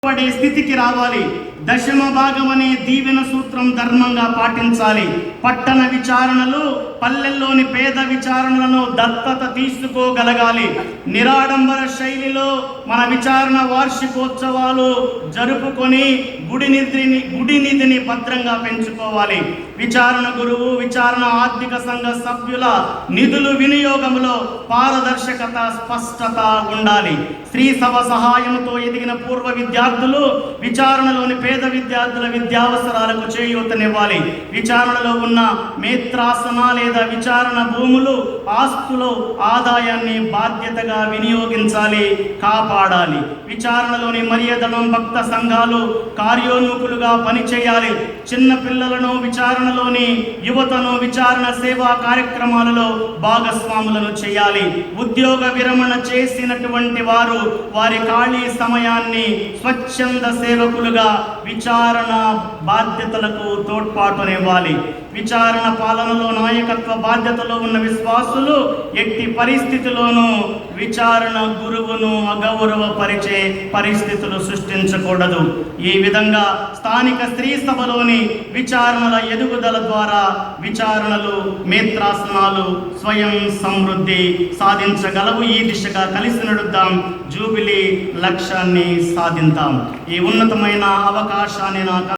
పడే స్థితికి రావాలి. దశమ భాగం అనే దీవెన సూత్రం ధర్మంగా పాటించాలి. పట్టణ విచారణలు, పల్లెల్లోని పేద విచారణలను దత్తత తీసుకోగలగాలి. నిరాడంబర శైలిలో మన విచారణ వార్షికోత్సవాలు జరుపుకొని గుడి నిధిని భద్రంగా పెంచుకోవాలి. విచారణ గురువు, విచారణ ఆర్థిక సంఘ సభ్యుల నిధులు వినియోగంలో పారదర్శకత, స్పష్టత ఉండాలి. స్త్రీ సభ సహాయంతో ఎదిగిన పూర్వ విద్యార్థులు విచారణలోని పేద విద్యార్థుల విద్యావసరాలకు చేయూతనివ్వాలి. విచారణలో ఉన్న మేత్రాసన లేదా విచారణ భూములు, ఆస్తులు, ఆదాయాన్ని బాధ్యతగా వినియోగించాలి, కాపాడాలి. విచారణలోని మర్యాదనం భక్త సంఘాలు కార్యోన్ముఖులుగా పనిచేయాలి. చిన్న పిల్లలను, విచారణలోని యువతను విచారణ సేవా కార్యక్రమాలలో భాగస్వాములను చేయాలి. ఉద్యోగ విరమణ చేసినటువంటి వారు వారి ఖాళీ సమయాన్ని స్వచ్ఛంద సేవకులుగా విచారణ బాధ్యతలకు తోడ్పాటునివ్వాలి. విచారణ పాలనలో నాయకత్వ బాధ్యతలో ఉన్న విశ్వాసులు ఎట్టి పరిస్థితిలోనూ విచారణ గురువును అగౌరవపరిచే పరిస్థితులు సృష్టించకూడదు. ఈ విధంగా స్థానిక స్త్రీ సభలోని విచారణల ఎదుగుదల ద్వారా విచారణలు, మేత్రాసనాలు స్వయం సమృద్ధి సాధించగలవు. ఈ దిశగా కలిసి నడుద్దాం, జూబిలీ లక్ష్యాన్ని సాధిద్దాం. ఈ ఉన్నతమైన అవకాశాన్ని నాకు